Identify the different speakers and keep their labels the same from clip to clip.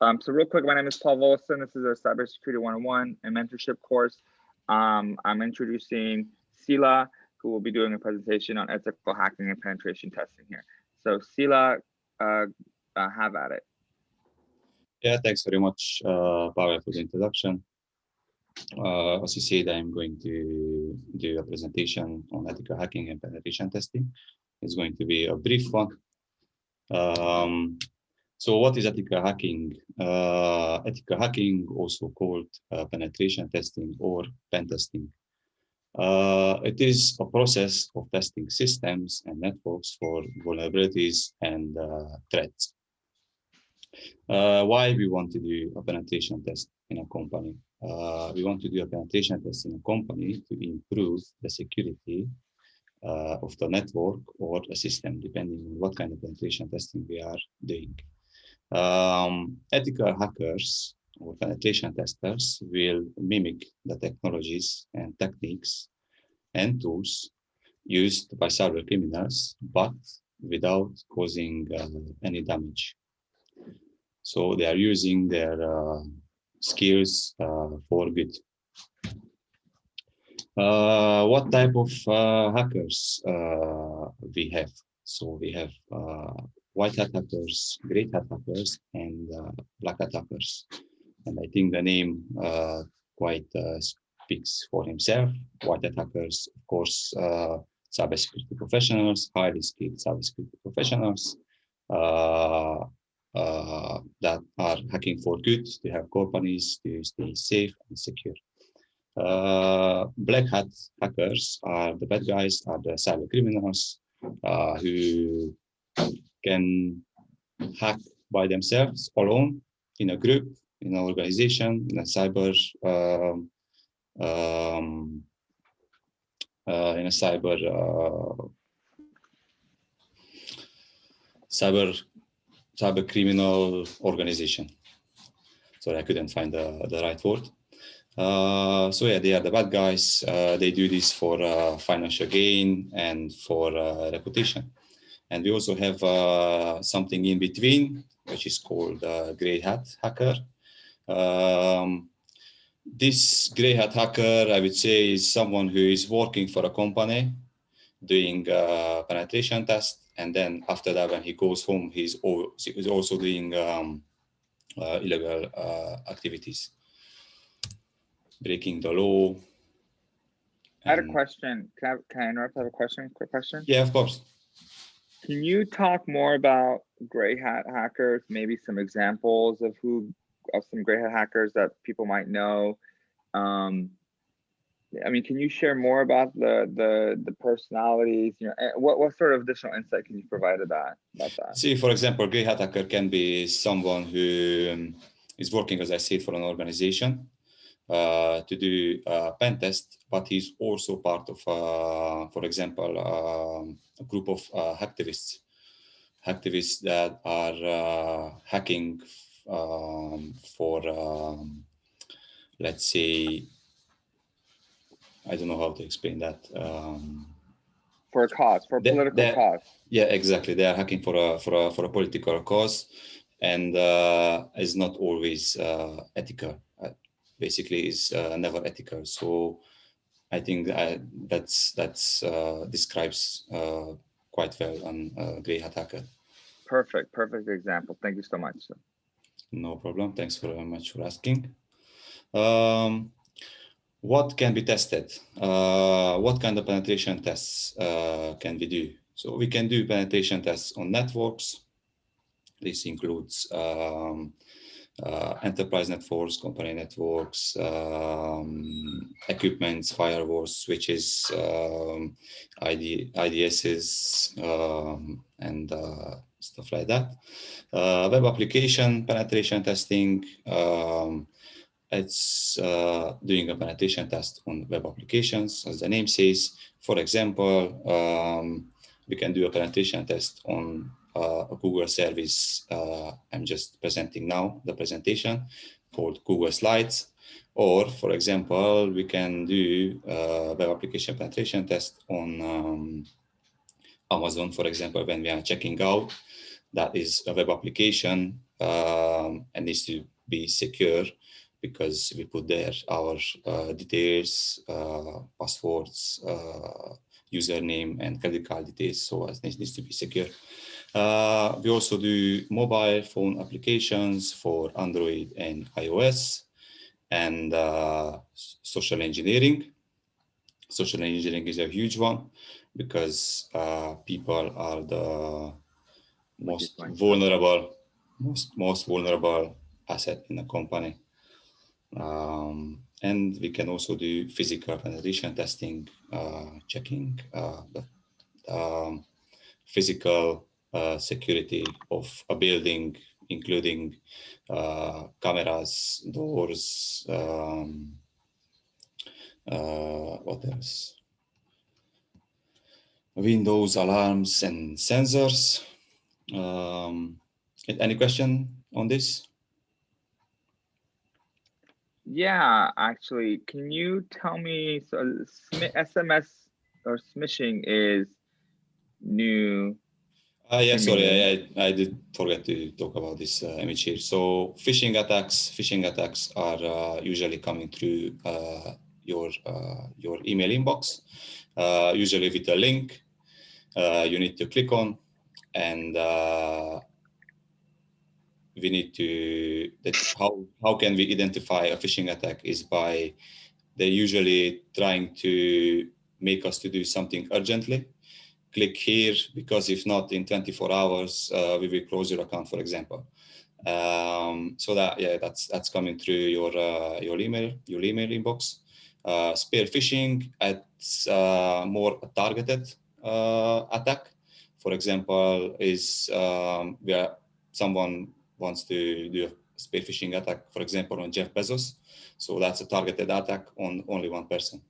Speaker 1: So real quick, my name is Paul Volson. This is our CyberSecurity 101 and mentorship course. I'm introducing Sila, who will be doing a presentation on ethical hacking and penetration testing here. So Sila, have at it.
Speaker 2: Yeah, thanks very much, Pavel, for the introduction. As you said, I'm going to do a presentation on ethical hacking and penetration testing. It's going to be a brief one. So what is ethical hacking? Ethical hacking, also called penetration testing or pen testing. It is a process of testing systems and networks for vulnerabilities and threats. Why we want to do a penetration test in a company? We want to do a penetration test in a company to improve the security of the network or a system, depending on what kind of penetration testing we are doing. Ethical hackers or penetration testers will mimic the technologies and techniques and tools used by cyber criminals, but without causing any damage. So they are using their skills for good. What type of hackers we have? So we have white hat hackers, gray hat hackers, and black hat hackers. And I think the name quite speaks for himself. White hat hackers, of course, cybersecurity professionals, highly skilled cybersecurity professionals that are hacking for good to help companies to stay safe and secure. Black hat hackers are the bad guys, are the cyber criminals who can hack by themselves, alone, in a group, in an organization, in a cyber cyber criminal organization. Sorry, I couldn't find the right word. So yeah, they are the bad guys. They do this for financial gain and for reputation. And we also have something in between, which is called gray hat hacker. This gray hat hacker, I would say, is someone who is working for a company, doing penetration test, and then after that, when he goes home, he's also doing illegal activities, breaking the law.
Speaker 1: I had a question. Can I interrupt? I have a question. Quick question.
Speaker 2: Yeah, of course.
Speaker 1: Can you talk more about gray hat hackers? Maybe some examples of some gray hat hackers that people might know. I mean, can you share more about the personalities? You know, what sort of additional insight can you provide about that?
Speaker 2: See, for example, gray hat hacker can be someone who is working, as I said, for an organization to do a pen test, but he's also part of, for example, a group of hacktivists that are hacking for, let's say, I don't know how to explain that.
Speaker 1: For a cause, for a political cause.
Speaker 2: Yeah, exactly. They are hacking for a political cause, and is not always ethical. Basically, is never ethical. So I think that's describes quite well a gray hat hacker.
Speaker 1: Perfect example. Thank you so much.
Speaker 2: No problem. Thanks very much for asking. What can be tested? What kind of penetration tests can we do? So we can do penetration tests on networks. This includes enterprise networks, company networks, equipments, firewalls, switches, IDSs, and stuff like that. Web application penetration testing. It's doing a penetration test on web applications, as the name says. For example, we can do a penetration test on a Google service. I'm just presenting now the presentation called Google Slides. Or, for example, we can do a web application penetration test on Amazon, for example, when we are checking out. That is a web application and needs to be secure because we put there our details, passwords, username, and credit card details. So it needs to be secure. We also do mobile phone applications for Android and iOS, and social engineering. Social engineering is a huge one because people are the most vulnerable asset in a company. And we can also do physical penetration testing, checking the physical security of a building, including cameras, doors, what else? Windows, alarms, and sensors. Any question on this?
Speaker 1: Yeah, actually, can you tell me, so SMS or smishing is new.
Speaker 2: Yeah, sorry, I did forget to talk about this image here. So phishing attacks are usually coming through your email inbox, usually with a link you need to click on, and we need to, how can we identify a phishing attack is by they're usually trying to make us to do something urgently. Click here because if not in 24 hours, we will close your account, for example. So that, yeah, that's coming through your email inbox. Spear phishing, it's more a targeted attack. For example, is where someone wants to do a spear phishing attack, for example, on Jeff Bezos. So that's a targeted attack on only one person.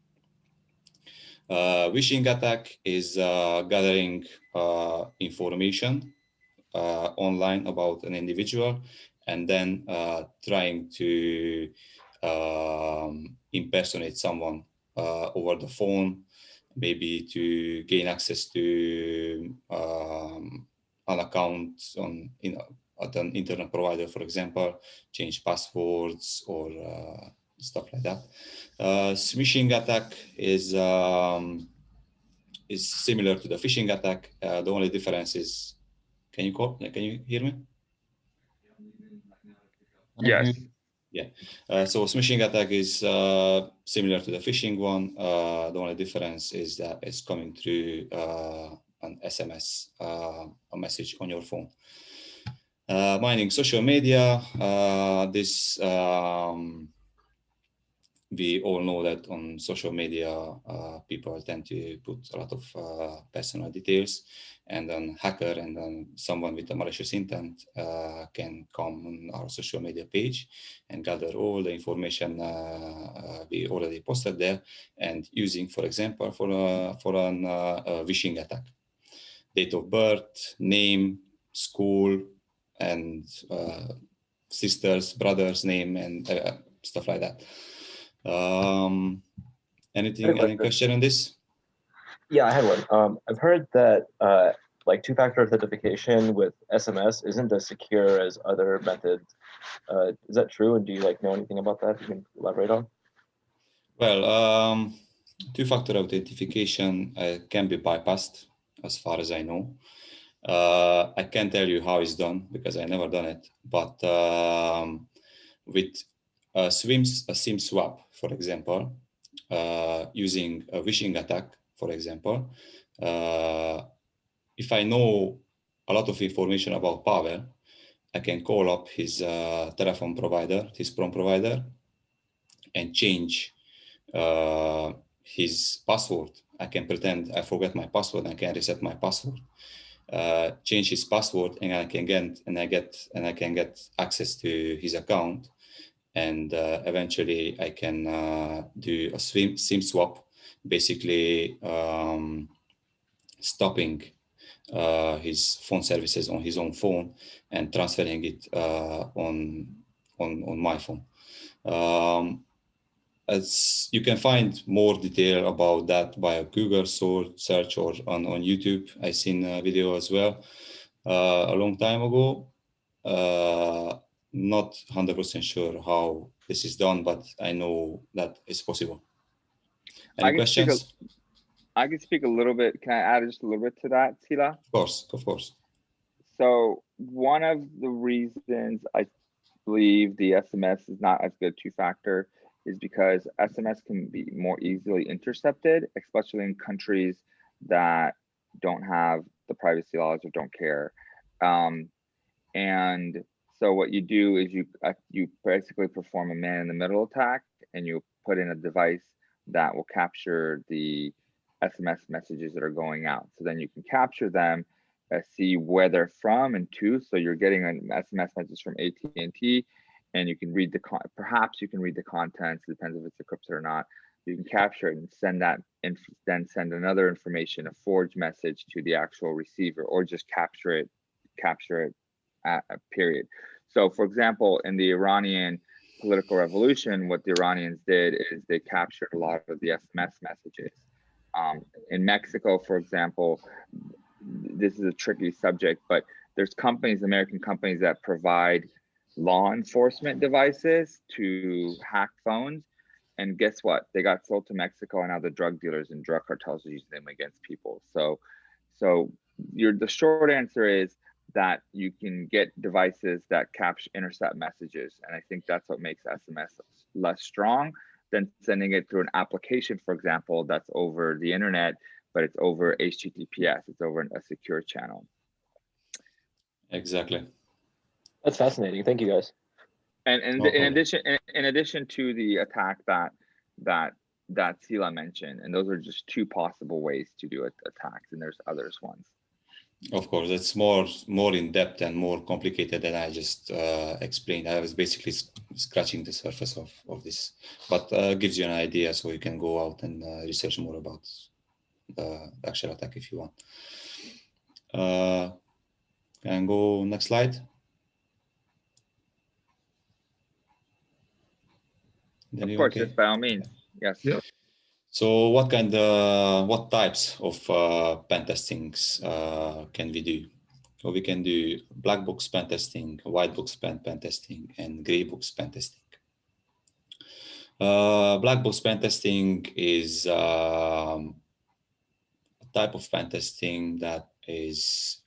Speaker 2: Phishing attack is gathering information online about an individual and then trying to impersonate someone over the phone, maybe to gain access to an account at an internet provider, for example, change passwords or stuff like that. Smishing attack is similar to the phishing attack. The only difference is, can you hear me?
Speaker 1: Yes.
Speaker 2: Yeah. So smishing attack is similar to the phishing one. The only difference is that it's coming through an SMS, a message on your phone. Mining social media. We all know that on social media, people tend to put a lot of personal details, and then hacker and then someone with a malicious intent can come on our social media page and gather all the information we already posted there, and using, for example, for an phishing attack, date of birth, name, school, and sister's, brother's name, and stuff like that. Any question on this?
Speaker 3: Yeah, I had one. I've heard that like two-factor authentication with SMS isn't as secure as other methods. Is that true? And do you know anything about that you can elaborate on?
Speaker 2: Well, two-factor authentication can be bypassed, as far as I know. I can't tell you how it's done because I never done it. But with a SIM swap, for example, using a phishing attack, for example, if I know a lot of information about Pavel, I can call up his telephone provider, his phone provider, and change his password. I can pretend I forget my password and I can reset my password. Change his password, and I can get access to his account, and eventually I can do a SIM swap, basically stopping his phone services on his own phone and transferring it on my phone. As you can find more detail about that by a Google search or on YouTube. I seen a video as well a long time ago. not 100% sure how this is done, but I know that it's possible. Any questions?
Speaker 1: I can speak a little bit. Can I add just a little bit to that, Sila?
Speaker 2: Of course, of course.
Speaker 1: So one of the reasons I believe the SMS is not as good two-factor is because SMS can be more easily intercepted, especially in countries that don't have the privacy laws or don't care. And so what you do is you basically perform a man-in-the-middle attack, and you put in a device that will capture the SMS messages that are going out. So then you can capture them, see where they're from and to. So you're getting an SMS message from AT&T, and you can read perhaps you can read the contents. It depends if it's encrypted or not. You can capture it and send that, and then send another information, a forged message, to the actual receiver, or just capture it period. So for example, in the Iranian political revolution, what the Iranians did is they captured a lot of the SMS messages. In Mexico, for example, this is a tricky subject, but there's American companies that provide law enforcement devices to hack phones. And guess what? They got sold to Mexico, and now the drug dealers and drug cartels are using them against people. So the short answer is that you can get devices that intercept messages. And I think that's what makes SMS less strong than sending it through an application, for example, that's over the internet, but it's over HTTPS, it's over a secure channel.
Speaker 2: Exactly.
Speaker 3: That's fascinating. Thank you, guys.
Speaker 1: And in addition to the attack that Sila mentioned, and those are just two possible ways to do attacks, and there's others ones.
Speaker 2: Of course, it's more in depth and more complicated than I just explained. I was basically scratching the surface of this, but gives you an idea, so you can go out and research more about the actual attack if you want. Can go next slide.
Speaker 1: Of course, yes, by all means, yes.
Speaker 4: Yeah.
Speaker 2: So what types of pen testings can we do? So we can do black box pen testing, white box pen testing, and gray box pen testing. Black box pen testing is a type of pen testing that is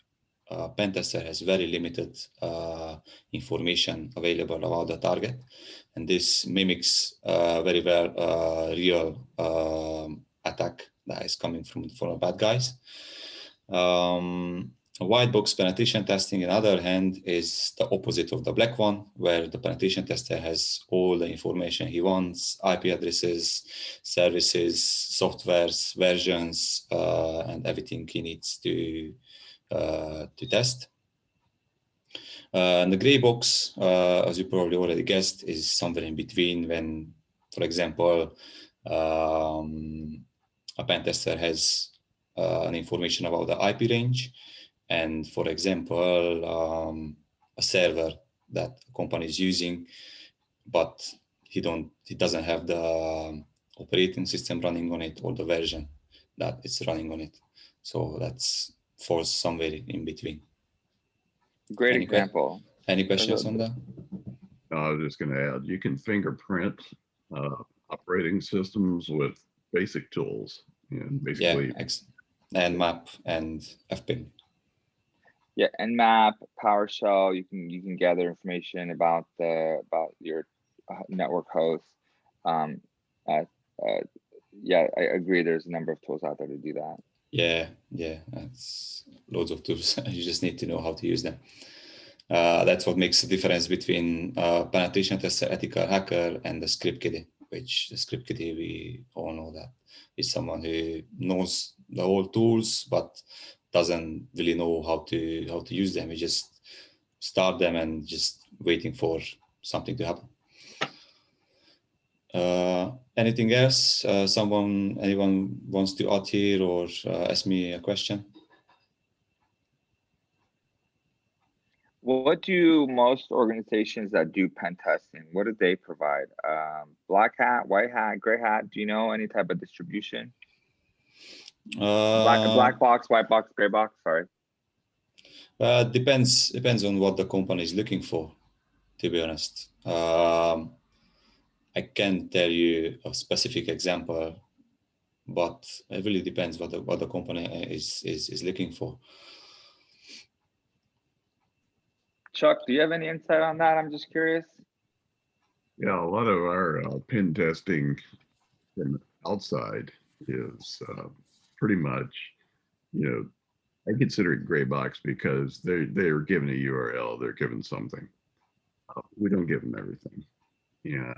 Speaker 2: pen tester has very limited information available about the target, and this mimics very well real attack that is coming from the bad guys. White box penetration testing, on the other hand, is the opposite of the black one, where the penetration tester has all the information he wants: IP addresses, services, softwares, versions, and everything he needs to test. And the gray box, as you probably already guessed, is somewhere in between, when, for example, a pen tester has an information about the IP range, and, for example, a server that a company is using, but he doesn't have the operating system running on it or the version that it's running on it. So that's falls somewhere in between.
Speaker 1: Great example.
Speaker 2: Any questions on that?
Speaker 4: I was just going to add, you can fingerprint operating systems with basic tools, and basically,
Speaker 2: and map and FPIN.
Speaker 1: Yeah, Nmap, PowerShell. You can gather information about your network host. Yeah, I agree. There's a number of tools out there to do that.
Speaker 2: Yeah, that's loads of tools. You just need to know how to use them. That's what makes the difference between penetration tester, ethical hacker, and the script kiddie. Which the script kiddie, we all know that is someone who knows the whole tools but doesn't really know how to use them. We just start them and just waiting for something to happen. Anything else? Anyone wants to add here or ask me a question?
Speaker 1: What do most organizations that do pen testing, what do they provide? Black hat, white hat, gray hat? Do you know any type of distribution? Black box, white box, gray box, sorry.
Speaker 2: Depends on what the company is looking for, to be honest. I can't tell you a specific example, but it really depends what the company is looking for.
Speaker 1: Chuck, do you have any insight on that? I'm just curious.
Speaker 4: Yeah, a lot of our pen testing from outside is pretty much, you know, I consider it gray box because they're given a URL, they're given something. We don't give them everything. Yeah,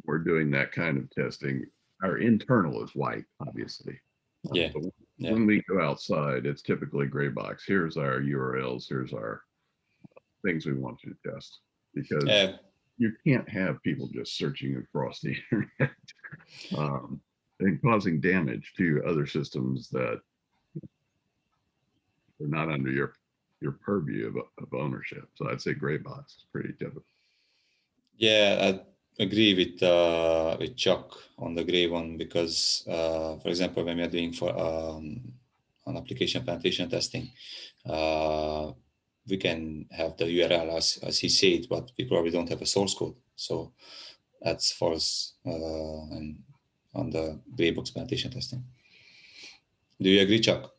Speaker 4: we're doing that kind of testing. Our internal is white, obviously.
Speaker 2: Yeah.
Speaker 4: But
Speaker 2: Yeah.
Speaker 4: when we go outside, it's typically gray box. Here's our URLs. Here's our things we want you to test, because you can't have people just searching across the internet and causing damage to other systems that are not under your purview of ownership. So I'd say gray box is pretty typical.
Speaker 2: Yeah, I agree with Chuck on the gray one, because for example, when we are doing for an application penetration testing, we can have the URL as he said, but we probably don't have a source code. So that's false and on the gray box penetration testing. Do you agree, Chuck?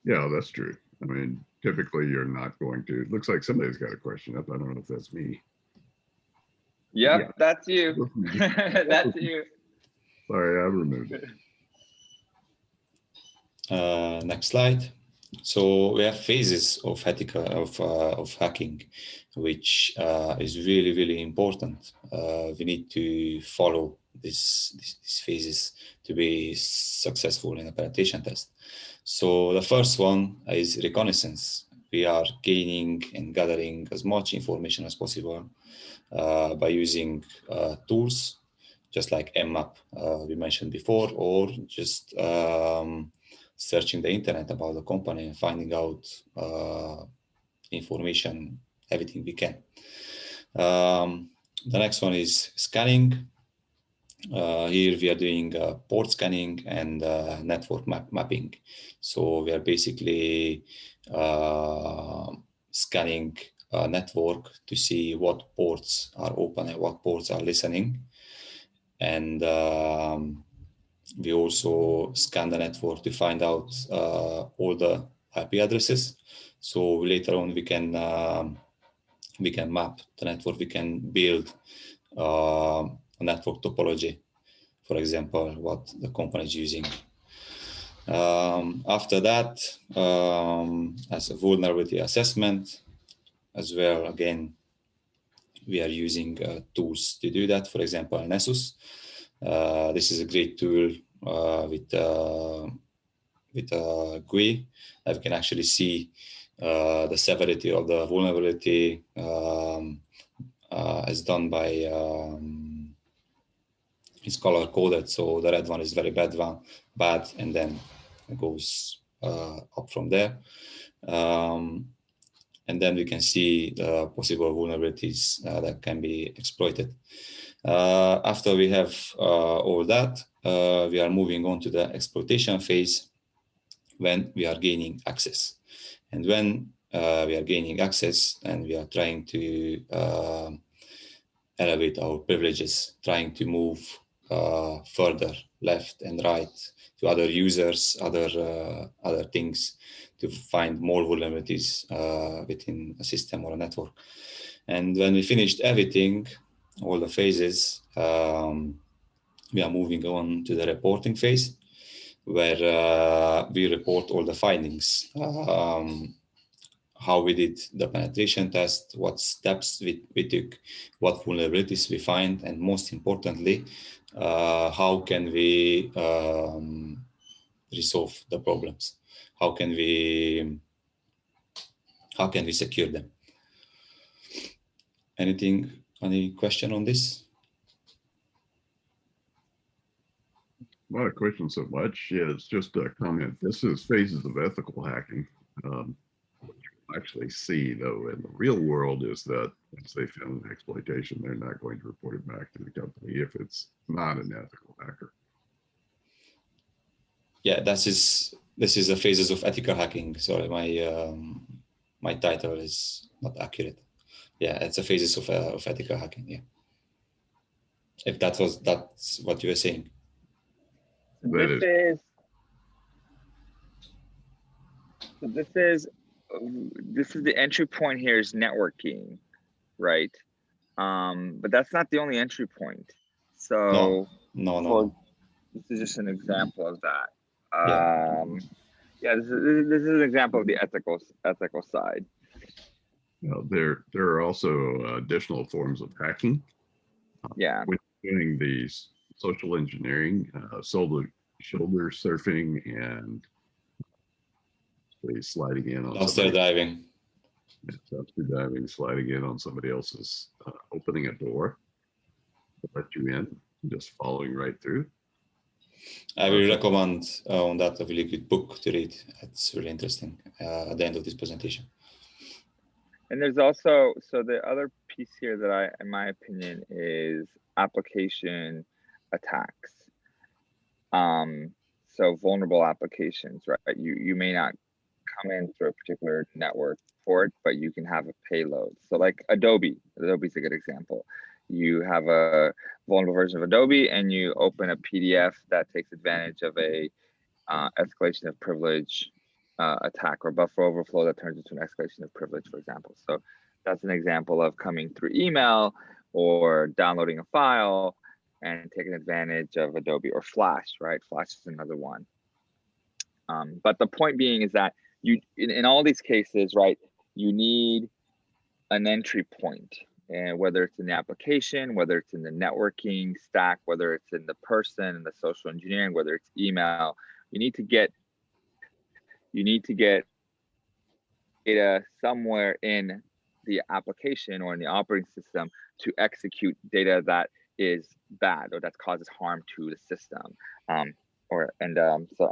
Speaker 4: Yeah, that's true. I mean, typically you're not going to. It looks like somebody's got a question up. I don't know if that's me.
Speaker 1: Yep,
Speaker 4: Yeah.
Speaker 1: that's you. That's you.
Speaker 4: Sorry, I removed it.
Speaker 2: Next slide. So we have phases of hacking, which is really, really important. We need to follow these phases to be successful in a penetration test. So the first one is reconnaissance. We are gaining and gathering as much information as possible by using tools just like mmap we mentioned before, or just searching the internet about the company and finding out information, everything we can. The next one is scanning. Here we are doing port scanning and network mapping. So we are basically scanning a network to see what ports are open and what ports are listening. And we also scan the network to find out all the IP addresses. So later on we can map the network. We can build a network topology, for example, what the company is using. After that, as a vulnerability assessment as well, again, we are using tools to do that. For example, Nessus. This is a great tool with GUI that we can actually see the severity of the vulnerability as done by it's color coded. So the red one is very bad, and then it goes up from there. And then we can see the possible vulnerabilities that can be exploited. After we have all that, we are moving on to the exploitation phase when we are gaining access. And when we are gaining access and we are trying to elevate our privileges, trying to move further left and right to other users, other things, to find more vulnerabilities within a system or a network. And when we finished everything, all the phases, we are moving on to the reporting phase, where we report all the findings, how we did the penetration test, what steps we took, what vulnerabilities we find, and most importantly, how can we resolve the problems? How can we secure them? Any question on this?
Speaker 4: Not a question so much. Yeah, it's just a comment. This is phases of ethical hacking. What you actually see, though, in the real world is that once they found an exploitation, they're not going to report it back to the company if it's not an ethical hacker.
Speaker 2: Yeah, this this is the phases of ethical hacking. Sorry, my title is not accurate. Yeah, it's the phases of ethical hacking. Yeah, if that's what you were saying.
Speaker 1: This is the entry point here is networking, right? But that's not the only entry point. So
Speaker 2: no.
Speaker 1: This is just an example of that.
Speaker 2: Yeah,
Speaker 1: this is an example of the ethical side.
Speaker 4: There are also additional forms of hacking.
Speaker 1: Yeah.
Speaker 4: When doing these social engineering, shoulder surfing, and sliding in on
Speaker 2: dumpster diving.
Speaker 4: Dumpster diving, sliding in on somebody else's, opening a door to let you in, just following right through.
Speaker 2: I will recommend on that a really good book to read. It's really interesting at the end of this presentation.
Speaker 1: And there's also, so the other piece here that in my opinion, is application attacks. So vulnerable applications, right? You may not come in through a particular network port, but you can have a payload. So like Adobe's a good example. You have a vulnerable version of Adobe and you open a PDF that takes advantage of a escalation of privilege attack, or buffer overflow that turns into an escalation of privilege, for example. So that's an example of coming through email or downloading a file and taking advantage of Adobe, or Flash, right? Flash is another one. But the point being is that in all these cases, right, you need an entry point, and whether it's in the application, whether it's in the networking stack, whether it's in the person and the social engineering, whether it's email, you need to get data somewhere in the application or in the operating system to execute data that is bad or that causes harm to the system. So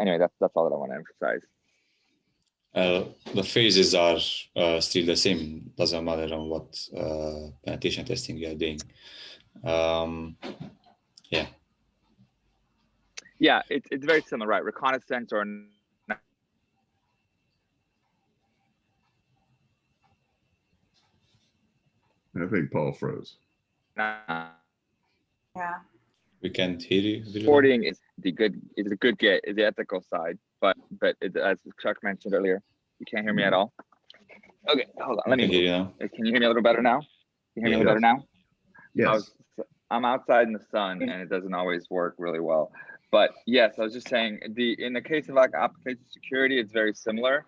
Speaker 1: anyway, that's all that I want to emphasize.
Speaker 2: The phases are still the same. Doesn't matter on what penetration testing you are doing.
Speaker 1: Yeah, it's very similar, right? Reconnaissance or
Speaker 4: I think Paul froze.
Speaker 1: Yeah.
Speaker 2: We can't hear you.
Speaker 1: Reporting is a good get, is the ethical side, but as Chuck mentioned earlier, you can't hear me at all. Okay, hold on. Let me
Speaker 2: hear you now.
Speaker 1: Can you hear me a little better now? Can you hear me a little better now?
Speaker 4: Yes.
Speaker 1: I'm outside in the sun and it doesn't always work really well. But yes, I was just saying in the case of like application security, it's very similar,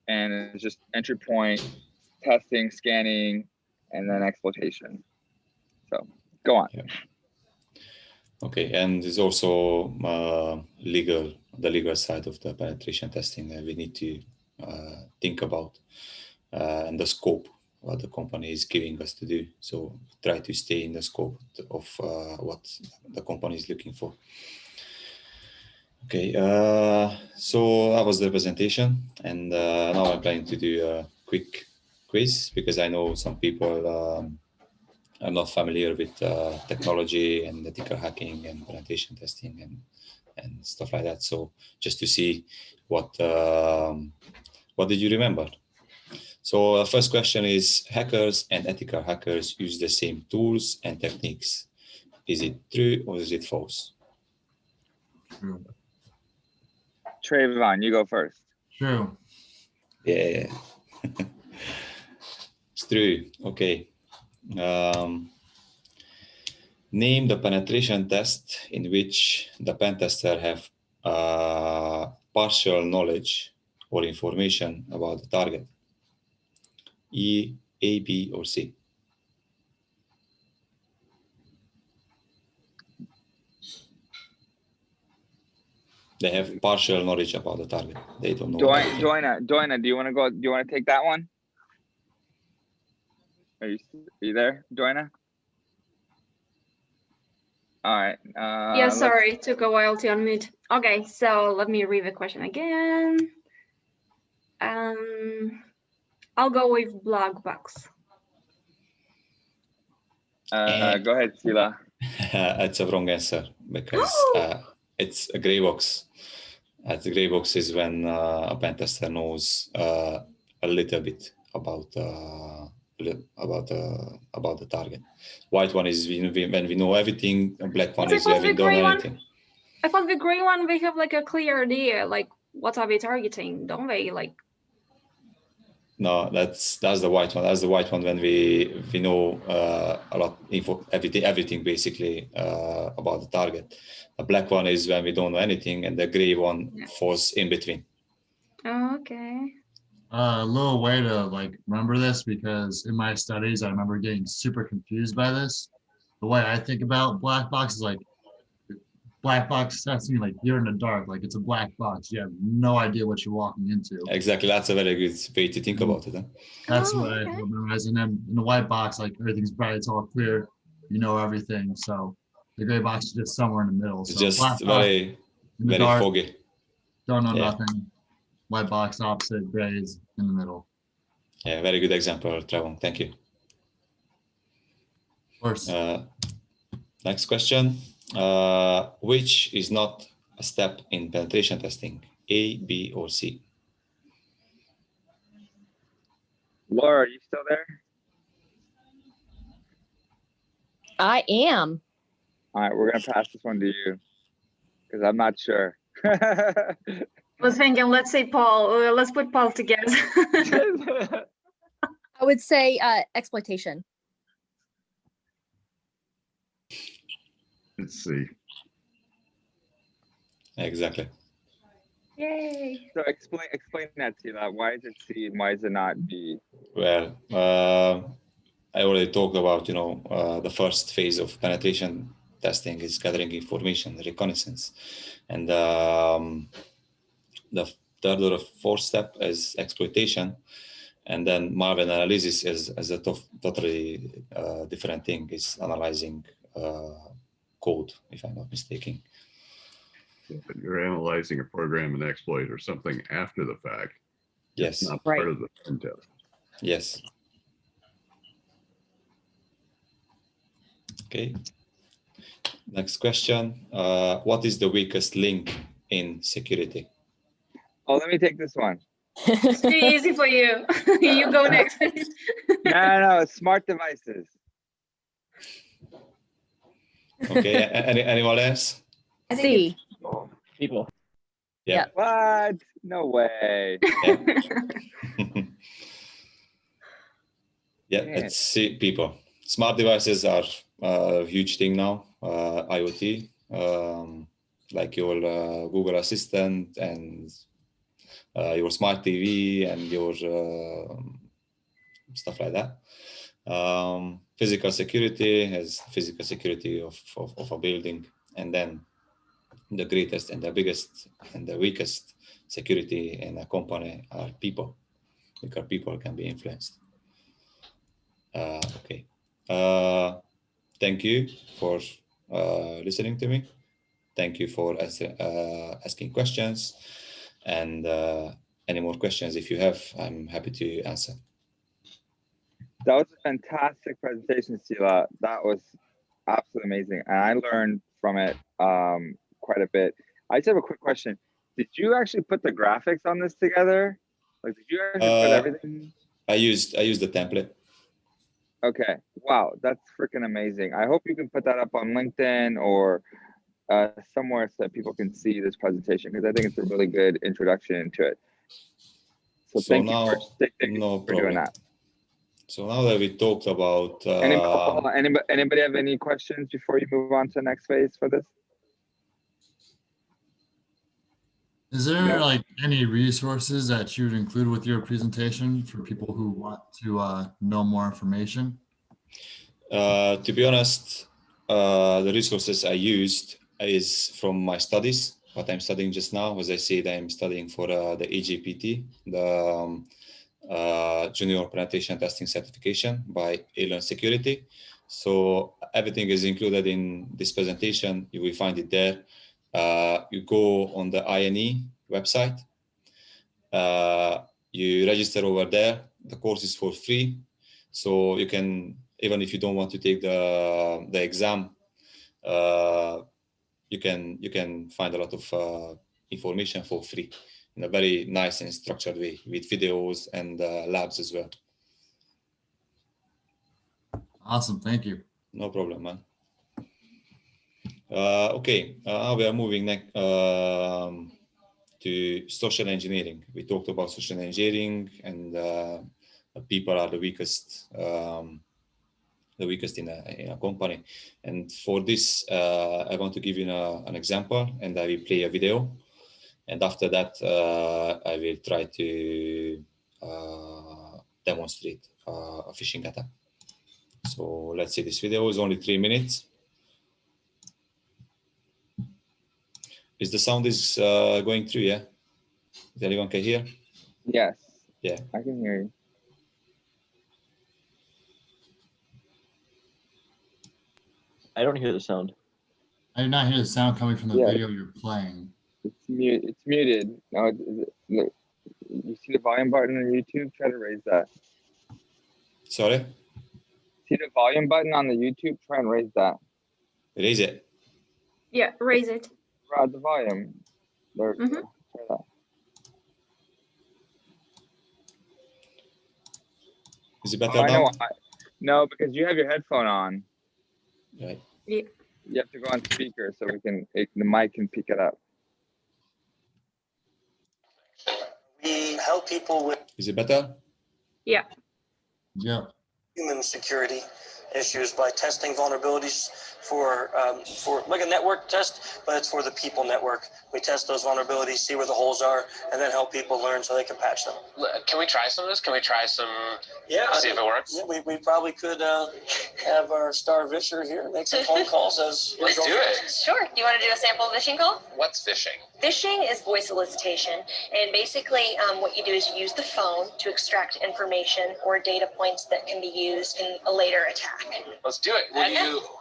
Speaker 1: and it's just entry point, testing, scanning, and then exploitation. So go on.
Speaker 2: Yeah. Okay, and there's also the legal side of the penetration testing that we need to think about, and the scope what the company is giving us to do. So try to stay in the scope of what the company is looking for. Okay, so that was the presentation, and now I'm planning to do a quick quiz because I know some people are not familiar with technology and ethical hacking and penetration testing and stuff like that. So just to see what did you remember? So the first question is, hackers and ethical hackers use the same tools and techniques. Is it true or is it false?
Speaker 5: True.
Speaker 1: Trayvon, you go first.
Speaker 5: True.
Speaker 2: Yeah. It's true. Okay. Name the penetration test in which the pen tester have partial knowledge or information about the target. E, A, B, or C? They have partial knowledge about the target. They don't know.
Speaker 1: Doina, do you want to go? Do you want to take that one? Are you there, Doina? All right.
Speaker 6: Yeah, sorry, it took a while to unmute. Okay, so let me read the question again. I'll go with black box.
Speaker 1: Go ahead, Sila.
Speaker 2: It's a wrong answer because it's a gray box. At the gray box is when a pen tester knows a little bit about the target. White one is when we know everything. Black one is when we don't know anything.
Speaker 6: I thought the gray one, they have like a clear idea, like what are they targeting, don't they? Like.
Speaker 2: No, that's the white one. That's the white one when we know a lot info, everything basically about the target. The black one is when we don't know anything, and the gray one falls in between.
Speaker 6: Oh, okay.
Speaker 5: A little way to like remember this, because in my studies I remember getting super confused by this. The way I think about black box is like black box testing, like you're in the dark, like it's a black box. You have no idea what you're walking into.
Speaker 2: Exactly, that's a very good way to think about it. Huh?
Speaker 5: That's what I memorize. And then in the white box, like everything's bright, it's all clear, you know everything. So the gray box is just somewhere in the middle.
Speaker 2: It's
Speaker 5: so
Speaker 2: just
Speaker 5: black
Speaker 2: very
Speaker 5: dark,
Speaker 2: foggy.
Speaker 5: Don't know nothing. White box opposite, gray is in the middle.
Speaker 2: Yeah, very good example, Trevon. Thank you.
Speaker 5: Of course.
Speaker 2: Next question. Which is not a step in penetration testing? A, B, or C?
Speaker 1: Laura, are you still there?
Speaker 7: I am.
Speaker 1: All right, we're gonna pass this one to you because I'm not sure.
Speaker 6: I was thinking, let's say Paul. Let's put Paul together.
Speaker 7: I would say exploitation.
Speaker 4: Let's see.
Speaker 2: Exactly.
Speaker 6: Yay.
Speaker 1: So explain that to you. Why is it C and why is it not B?
Speaker 2: Well, I already talked about, the first phase of penetration testing is gathering information, reconnaissance. And the third or fourth step is exploitation. And then malware analysis is a totally different thing, is analyzing code, if I'm not mistaken.
Speaker 4: But you're analyzing a program and exploit or something after the fact.
Speaker 2: Yes.
Speaker 4: It's not part of the pen test.
Speaker 2: Yes. Okay. Next question. What is the weakest link in security?
Speaker 1: Oh, let me take this one.
Speaker 6: It's too easy for you. You go next.
Speaker 1: No, smart devices.
Speaker 2: Okay. Anyone else?
Speaker 7: C.
Speaker 3: People.
Speaker 2: Yeah.
Speaker 1: What? No way.
Speaker 2: Yeah. Yeah,
Speaker 1: Man.
Speaker 2: let's see. People. Smart devices are a huge thing now. IoT, like your Google Assistant and your smart TV and your stuff like that. Physical security is physical security of a building, and then the greatest and the biggest and the weakest security in a company are people, because people can be influenced. Okay. Thank you for listening to me. Thank you for asking questions. And any more questions, if you have, I'm happy to answer.
Speaker 1: That was a fantastic presentation, Sila. That was absolutely amazing. And I learned from it quite a bit. I just have a quick question. Did you actually put the graphics on this together? Like, did you actually put everything?
Speaker 2: I used the template.
Speaker 1: Okay. Wow, that's freaking amazing. I hope you can put that up on LinkedIn or somewhere so that people can see this presentation, because I think it's a really good introduction to it. So thank you for doing that.
Speaker 2: So now that we talked about
Speaker 1: anybody have any questions before you move on to the next phase for this?
Speaker 5: Is there like any resources that you would include with your presentation for people who want to know more information?
Speaker 2: To be honest, the resources I used is from my studies, what I'm studying just now. As I said, I'm studying for the AJPT, the Junior Penetration Testing Certification by Alien Security. So everything is included in this presentation. You will find it there. You go on the INE website. You register over there. The course is for free. So you can, even if you don't want to take the exam, you can find a lot of information for free in a very nice and structured way with videos and labs as well.
Speaker 5: Awesome, thank you.
Speaker 2: No problem, man. Okay, we are moving next to social engineering. We talked about social engineering, and people are the weakest in a company. And for this, I want to give you an example, and I will play a video. And after that, I will try to demonstrate a phishing attack. So let's see, this video is only 3 minutes. Is the sound going through? Yeah. Is anyone can hear?
Speaker 1: Yes.
Speaker 2: Yeah.
Speaker 1: I can hear you.
Speaker 3: I don't hear the sound.
Speaker 5: I did not hear the sound coming from the
Speaker 1: Yeah.
Speaker 5: video you're playing.
Speaker 1: It's muted. No, look, you see the volume button on YouTube? Try to raise that.
Speaker 2: Sorry?
Speaker 1: See the volume button on the YouTube? Try and raise that.
Speaker 2: Raise it.
Speaker 6: Yeah, raise it.
Speaker 1: Rod the volume. There.
Speaker 6: Mhm.
Speaker 1: Try that.
Speaker 2: Is it better
Speaker 1: Oh, I
Speaker 2: now?
Speaker 1: know. No, because you have your headphone on.
Speaker 2: Right.
Speaker 1: You have to go on speaker so the mic can pick it up.
Speaker 8: We help people with
Speaker 2: Is it better?
Speaker 6: Yeah.
Speaker 5: Yeah.
Speaker 8: human security issues by testing vulnerabilities for like a network test, but it's for the people network. We test those vulnerabilities, see where the holes are, and then help people learn so they can patch them.
Speaker 9: Can we try some of this? Can we try some?
Speaker 8: Yeah.
Speaker 9: See if it works.
Speaker 8: Yeah, we probably could have our star Visher here make some phone calls as
Speaker 9: Let's do it.
Speaker 10: Sure. Do you want to do a sample phishing call?
Speaker 9: What's phishing?
Speaker 10: Phishing is voice solicitation, and basically what you do is you use the phone to extract information or data points that can be used in a later attack.
Speaker 9: Let's do it.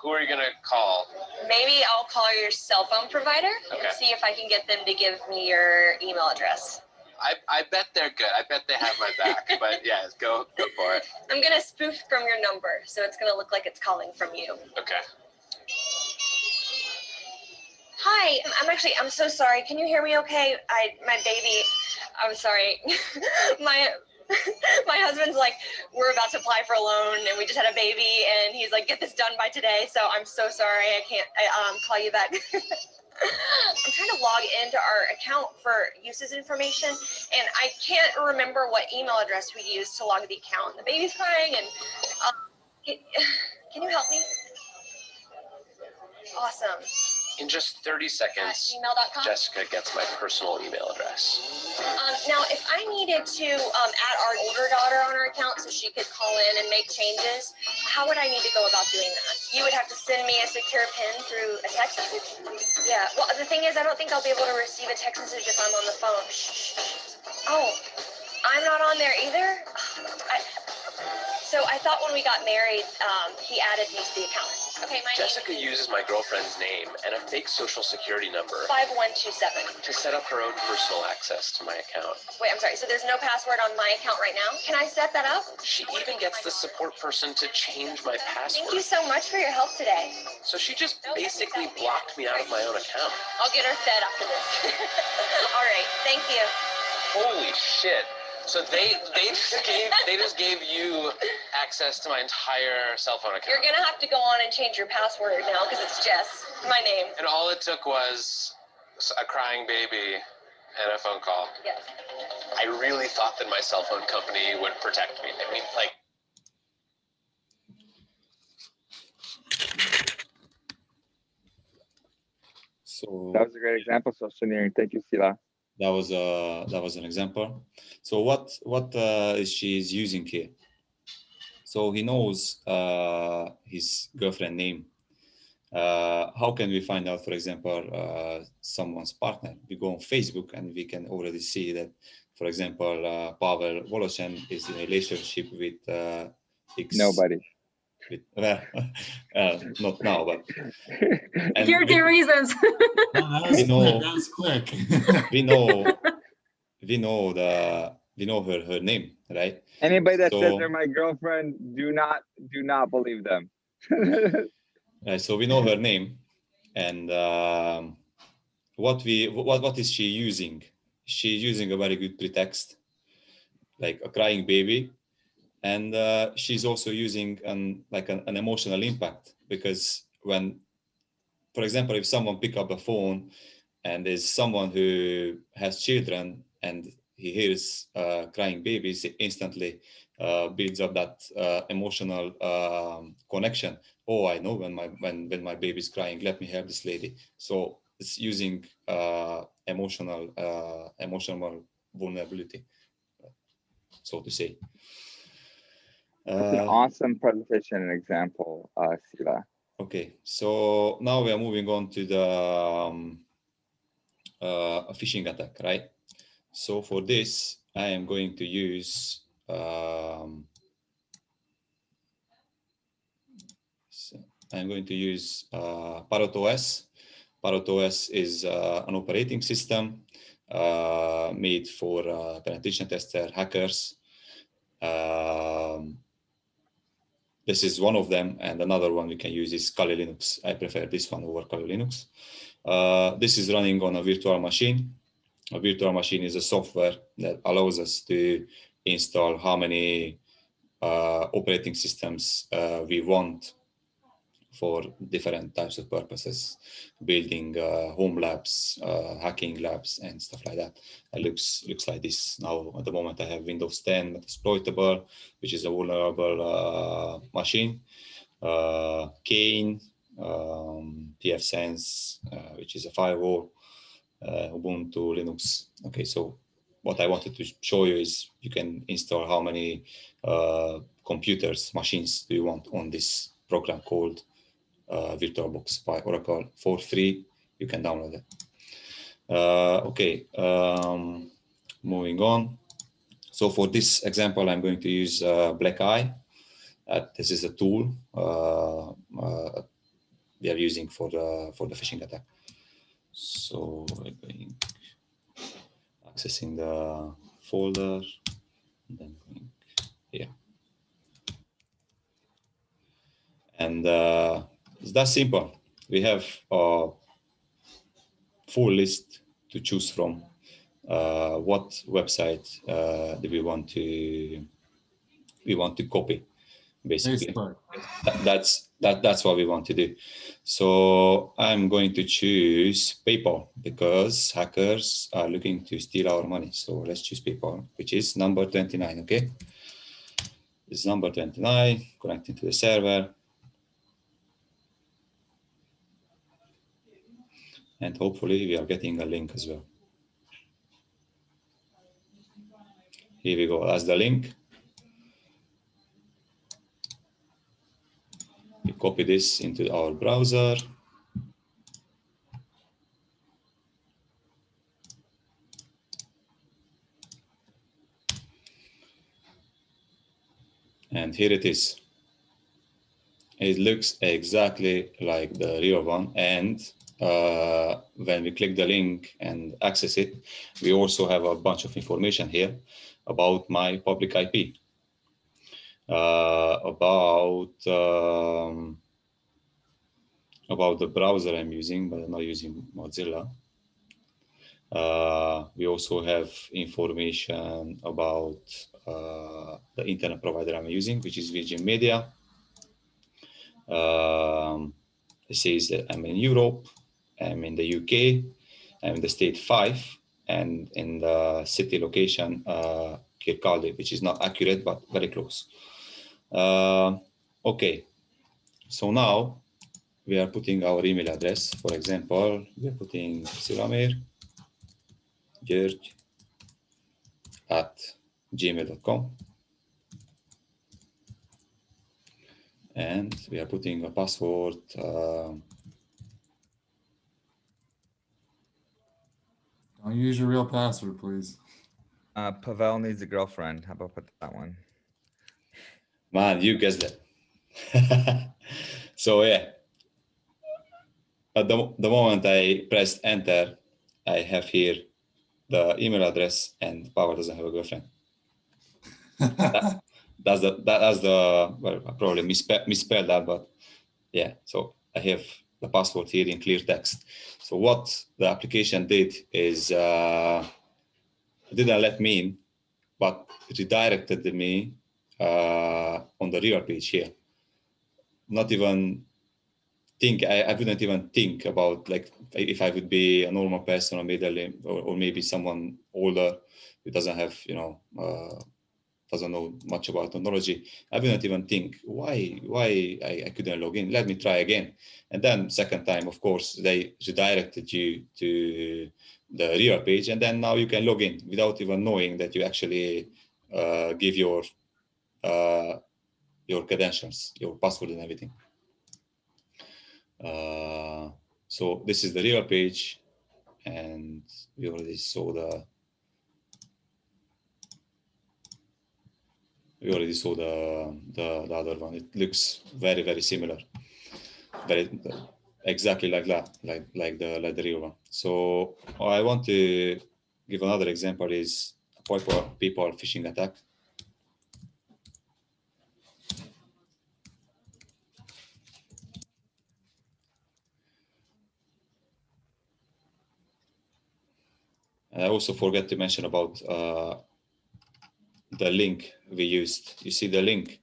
Speaker 9: Who are you gonna call?
Speaker 10: Maybe I'll call your cell phone provider
Speaker 9: Okay.
Speaker 10: and see if I can get them to give me your email address.
Speaker 9: I bet they're good. I bet they have my back. But yeah, go for it.
Speaker 10: I'm gonna spoof from your number, so it's gonna look like it's calling from you.
Speaker 9: Okay.
Speaker 10: Hi, I'm so sorry. Can you hear me okay? My baby, I'm sorry. My husband's like, we're about to apply for a loan and we just had a baby and he's like, get this done by today. So I'm so sorry. I can't call you back. I'm trying to log into our account for uses information and I can't remember what email address we used to log the account. The baby's crying and can you help me? Awesome.
Speaker 9: In just 30 seconds,
Speaker 10: @gmail.com.
Speaker 9: Jessica gets my personal email address.
Speaker 10: Now, if I needed to add our older daughter on our account so she could call in and make changes, how would I need to go about doing that? You would have to send me a secure PIN through a text message? Yeah, well, the thing is, I don't think I'll be able to receive a text message if I'm on the phone. Oh, I'm not on there either? So I thought when we got married, he added me to the account. Okay, my
Speaker 9: Jessica
Speaker 10: name is
Speaker 9: uses my girlfriend's name and a fake social security number
Speaker 10: 5127.
Speaker 9: to set up her own personal access to my account.
Speaker 10: Wait, I'm sorry. So there's no password on my account right now? Can I set that up?
Speaker 9: She even gets the support person to change my password.
Speaker 10: Thank you so much for your help today.
Speaker 9: So she just basically blocked me out of my own account.
Speaker 10: I'll get her fed after this. All right, thank you.
Speaker 9: Holy shit. So they just gave you access to my entire cell phone account.
Speaker 10: You're gonna have to go on and change your password now because it's Jess, my name.
Speaker 9: And all it took was a crying baby and a phone call.
Speaker 10: Yes.
Speaker 9: I really thought that my cell phone company would protect me. I mean, like.
Speaker 2: So
Speaker 1: That was a great example, social engineering. Thank you, Sila.
Speaker 2: that was an example. So what is she is using here? So he knows his girlfriend name. How can we find out, for example, someone's partner? We go on Facebook and we can already see that, for example, Pavel Voloshin is in a relationship with X.
Speaker 1: Nobody.
Speaker 2: Well, not now, but and
Speaker 6: Here are the reasons.
Speaker 5: That was quick.
Speaker 2: we know her name, right?
Speaker 1: Anybody that
Speaker 2: So-
Speaker 1: says they're my girlfriend, do not believe them.
Speaker 2: Right, so we know her name, and what is she using? She's using a very good pretext, like a crying baby, and she's also using an emotional impact, because when, for example, if someone pick up a phone and there's someone who has children and he hears crying babies, he instantly builds up that emotional connection. Oh, I know when my baby's crying, let me help this lady. So it's using emotional vulnerability, so to say.
Speaker 1: That's an awesome presentation and example, Sila.
Speaker 2: Okay, so now we are moving on to the phishing attack, right? So for this, I am going to use Parrot OS. Parrot OS is an operating system made for penetration tester hackers. This is one of them, and another one we can use is Kali Linux. I prefer this one over Kali Linux. This is running on a virtual machine. A virtual machine is a software that allows us to install how many operating systems we want for different types of purposes, building home labs, hacking labs, and stuff like that. It looks like this. Now, at the moment, I have Windows 10 exploitable, which is a vulnerable machine. Kane, pfSense, which is a firewall, Ubuntu, Linux. Okay, so what I wanted to show you is you can install how many machines do you want on this program called VirtualBox by Oracle for free. You can download it. Okay, moving on. So for this example, I'm going to use Black Eye. This is a tool we are using for the phishing attack. So we're going accessing the folder, and then going here, and it's that simple. We have a full list to choose from. What website do we want to copy? Basically, that's what we want to do. So I'm going to choose PayPal because hackers are looking to steal our money. So let's choose PayPal, which is number 29. Okay, it's number 29. Connecting to the server. And hopefully we are getting a link as well. Here we go, that's the link. We copy this into our browser. And here it is. It looks exactly like the real one. And when we click the link and access it, we also have a bunch of information here about my public IP, about the browser I'm using, but I'm not using Mozilla. We also have information about the internet provider I'm using, which is Virgin Media. It says that I'm in Europe, I'm in the UK, I'm in the state 5, and in the city location, Kirkcaldy, which is not accurate, but very close. Okay, so now we are putting our email address. For example, we are putting Szilamer, Gyorgy @gmail.com. And we are putting a password.
Speaker 5: Don't use your real password, please.
Speaker 11: Pavel needs a girlfriend. How about put that one?
Speaker 2: Man, you guessed it. So yeah, at the moment I pressed enter, I have here the email address, and Pavel doesn't have a girlfriend. That's the well, I probably misspelled that, but yeah. So I have the password here in clear text. So what the application did is it didn't let me in, but it redirected me on the real page here. Not even think, I wouldn't even think about like if I would be a normal person or or maybe someone older who doesn't have, you know, doesn't know much about technology. I wouldn't even think why I couldn't log in. Let me try again. And then second time, of course, they redirected you to the real page, and then now you can log in without even knowing that you actually give your credentials, your password and everything. So this is the real page, and we already saw the other one. It looks very, very similar, very exactly like that, like the real one. So I want to give another example is people phishing attack. I also forgot to mention about the link we used. You see the link.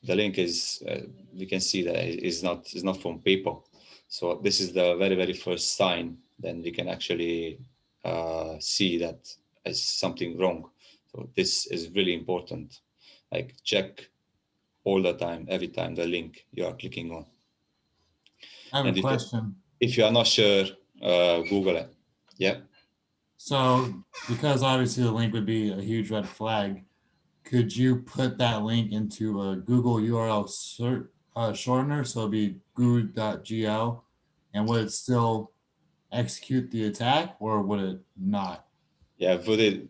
Speaker 2: The link is we can see that is not from PayPal. So this is the very, very first sign. Then we can actually see that is something wrong. So this is really important. Like check all the time, every time the link you are clicking on.
Speaker 5: I have a question.
Speaker 2: If you are not sure, Google it. Yeah.
Speaker 5: So because obviously the link would be a huge red flag, could you put that link into a Google URL shortener? So it'd be goo.gl, and would it still execute the attack or would it not?
Speaker 2: Yeah, it would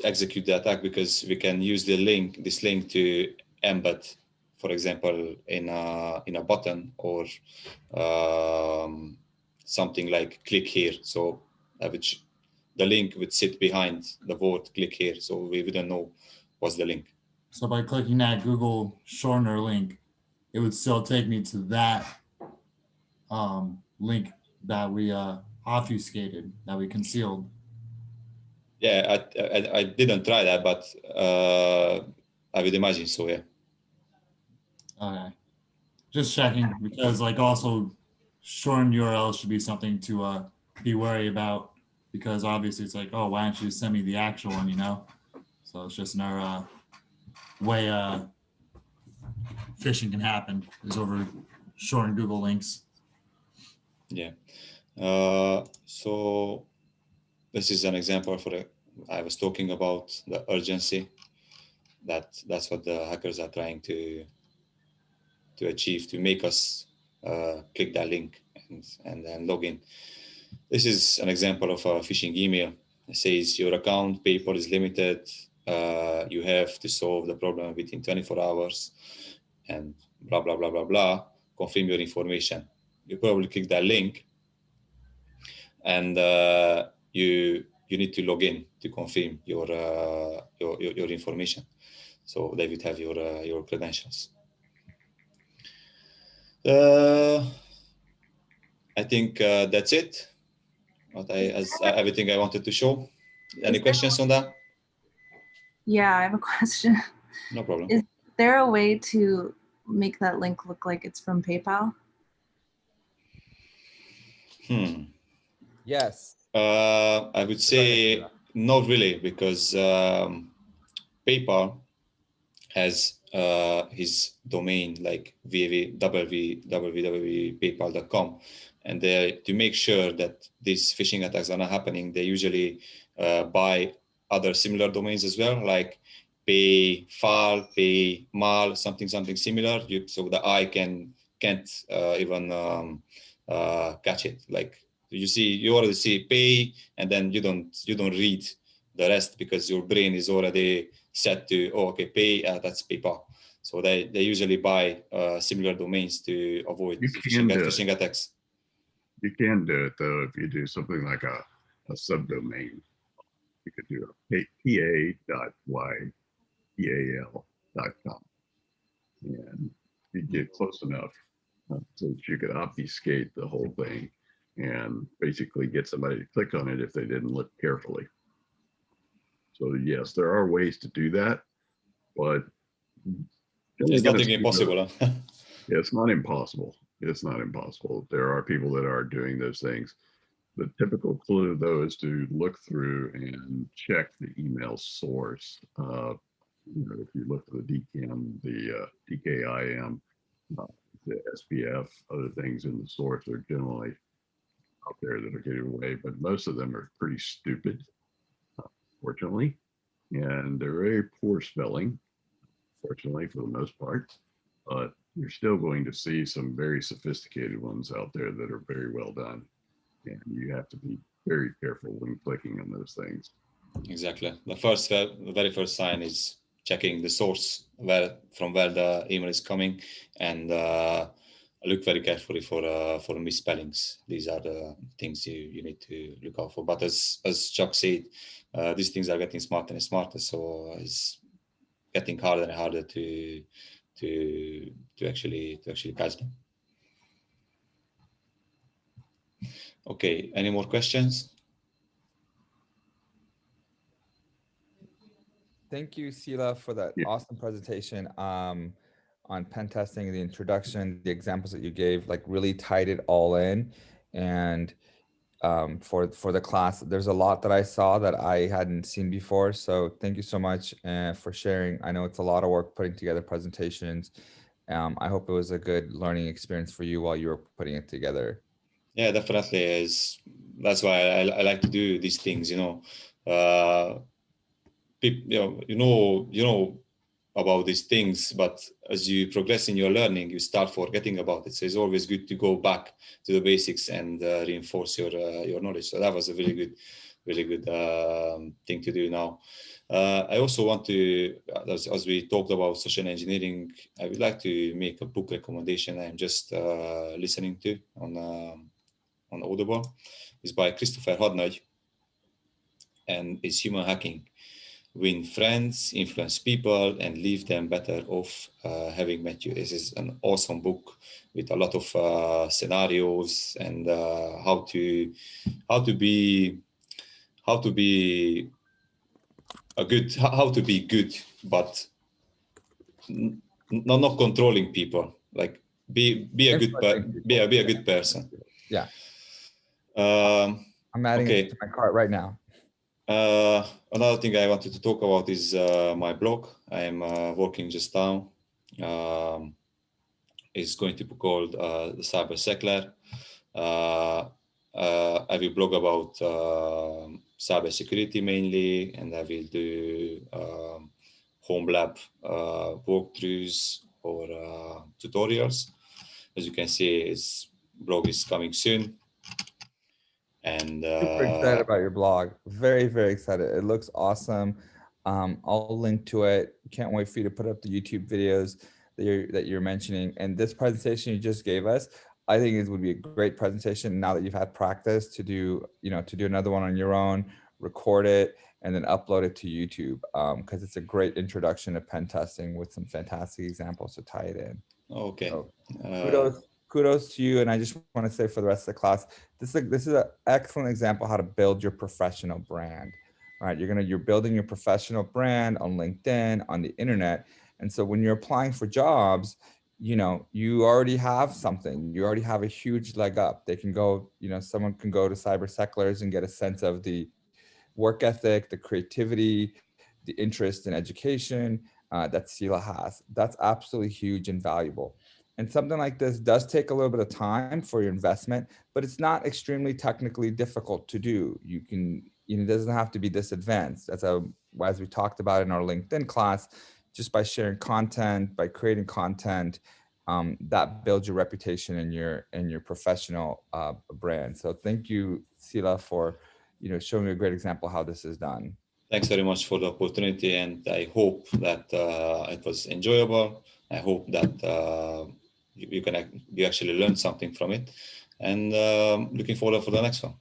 Speaker 2: execute the attack because we can use this link to embed, for example, in a button or something like click here. So the link would sit behind the word click here, so we wouldn't know what's the link.
Speaker 5: So by clicking that Google shortener link, it would still take me to that link that we obfuscated, that we concealed.
Speaker 2: Yeah, I didn't try that, but I would imagine so. Yeah.
Speaker 5: Okay, just checking, because like also shortened URLs should be something to be worried about, because obviously it's like, oh, why don't you send me the actual one, you know? So it's just another way phishing can happen is over shortened Google links.
Speaker 2: Yeah. So this is an example I was talking about the urgency. That's what the hackers are trying to achieve, to make us click that link and then log in. This is an example of a phishing email. It says your account PayPal is limited. You have to solve the problem within 24 hours and blah, blah, blah, blah, blah. Confirm your information. You probably click that link and you need to log in to confirm your information. So they would have your credentials. I think that's it. Everything I wanted to show. Any questions on that?
Speaker 12: Yeah, I have a question.
Speaker 2: No problem.
Speaker 12: Is there a way to make that link look like it's from PayPal?
Speaker 11: Yes.
Speaker 2: I would say not really, because PayPal has his domain like www.paypal.com, and to make sure that these phishing attacks are not happening, they usually buy other similar domains as well, like PayFal, PayMal, something similar. So the eye can't even catch it. Like you already see pay, and then you don't read the rest because your brain is already set to, oh, okay, pay, that's PayPal. So they usually buy similar domains to avoid phishing attacks.
Speaker 4: You can do it though if you do something like a subdomain. You could do a pa.ypal.com, and you get close enough. so that you could obfuscate the whole thing and basically get somebody to click on it if they didn't look carefully. So yes, there are ways to do that, but
Speaker 2: It's nothing impossible. Huh?
Speaker 4: Yeah, it's not impossible. It's not impossible. There are people that are doing those things. The typical clue, though, is to look through and check the email source. If you look at the DKIM, the DKIM, the SPF, other things in the source are generally out there that are getting away, but most of them are pretty stupid, fortunately, and they're very poor spelling, fortunately, for the most part. But you're still going to see some very sophisticated ones out there that are very well done. And you have to be very careful when clicking on those things.
Speaker 2: Exactly. The very first sign is checking the source from where the email is coming, and look very carefully for misspellings. These are the things you need to look out for. But as Chuck said, these things are getting smarter and smarter, so it's getting harder and harder to actually catch them. Okay, any more questions?
Speaker 11: Thank you, Sila, for that awesome presentation on pen testing, the introduction, the examples that you gave, like really tied it all in. And for the class, there's a lot that I saw that I hadn't seen before. So thank you so much for sharing. I know it's a lot of work putting together presentations. I hope it was a good learning experience for you while you were putting it together.
Speaker 2: Yeah, definitely is. That's why I like to do these things, people, you know about these things, but as you progress in your learning, you start forgetting about it. So it's always good to go back to the basics and reinforce your knowledge. So that was a really good thing to do now. I also want to, as we talked about social engineering, I would like to make a book recommendation I'm just listening to on Audible. It's by Christopher Hodnage, and it's Human Hacking: Win Friends, Influence People, and Leave Them Better Off Having Met You. This is an awesome book with a lot of scenarios and how to be good, but not controlling people. Like be a good person.
Speaker 11: Yeah. I'm adding
Speaker 2: okay.
Speaker 11: it to my cart right now.
Speaker 2: Another thing I wanted to talk about is my blog. I am working just now. It's going to be called the CyberSecurity. I will blog about cybersecurity mainly, and I will do home lab walkthroughs or tutorials. As you can see, his blog is coming soon. And
Speaker 11: super excited about your blog. Very, very excited. It looks awesome. I'll link to it. Can't wait for you to put up the YouTube videos that you're mentioning. And this presentation you just gave us, I think it would be a great presentation now that you've had practice to do another one on your own, record it, and then upload it to YouTube, because it's a great introduction to pen testing with some fantastic examples to tie it in.
Speaker 2: Okay.
Speaker 11: So, kudos to you. And I just want to say for the rest of the class, this is an excellent example how to build your professional brand, right? You're building your professional brand on LinkedIn, on the internet. And so when you're applying for jobs, you already have something. You already have a huge leg up. They can go, someone can go to CyberSecurity and get a sense of the work ethic, the creativity, the interest in education that Sila has. That's absolutely huge and valuable. And something like this does take a little bit of time for your investment, but it's not extremely technically difficult to do. It doesn't have to be this advanced. As we talked about in our LinkedIn class, just by sharing content, by creating content, that builds your reputation and your professional brand. So thank you, Sila, for showing a great example how this is done.
Speaker 2: Thanks very much for the opportunity, and I hope that it was enjoyable. I hope that you actually learned something from it, and looking forward for the next one.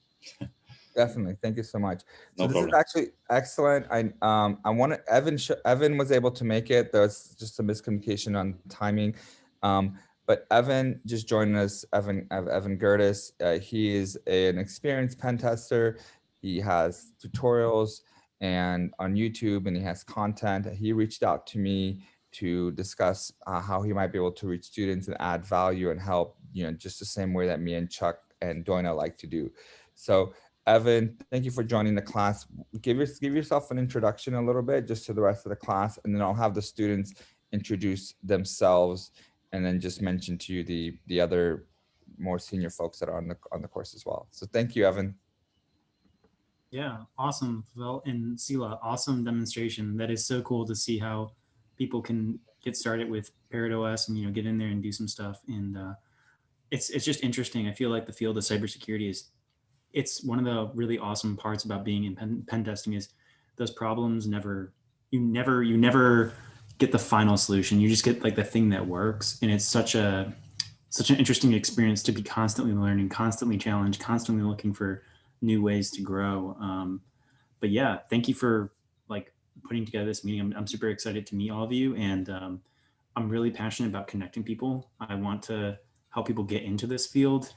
Speaker 11: Definitely, thank you so much. So
Speaker 2: No
Speaker 11: this
Speaker 2: problem.
Speaker 11: is actually excellent. I wanted Evan was able to make it. There's just a miscommunication on timing. But Evan just joined us, Evan Gertis. He is an experienced pen tester. He has tutorials and on YouTube, and he has content. He reached out to me to discuss how he might be able to reach students and add value and help, just the same way that me and Chuck and Doina like to do. So Evan, thank you for joining the class. Give yourself an introduction a little bit just to the rest of the class, and then I'll have the students introduce themselves and then just mention to you the other more senior folks that are on the course as well. So thank you, Evan.
Speaker 13: Yeah, awesome. Well, and Sila, awesome demonstration. That is so cool to see how people can get started with Parrot OS and get in there and do some stuff. And it's just interesting. I feel like the field of cybersecurity it's one of the really awesome parts about being in pen testing is those problems you never get the final solution. You just get like the thing that works, and it's such an interesting experience to be constantly learning, constantly challenged, constantly looking for new ways to grow. But yeah, thank you for like putting together this meeting. I'm super excited to meet all of you, and I'm really passionate about connecting people. I want to help people get into this field.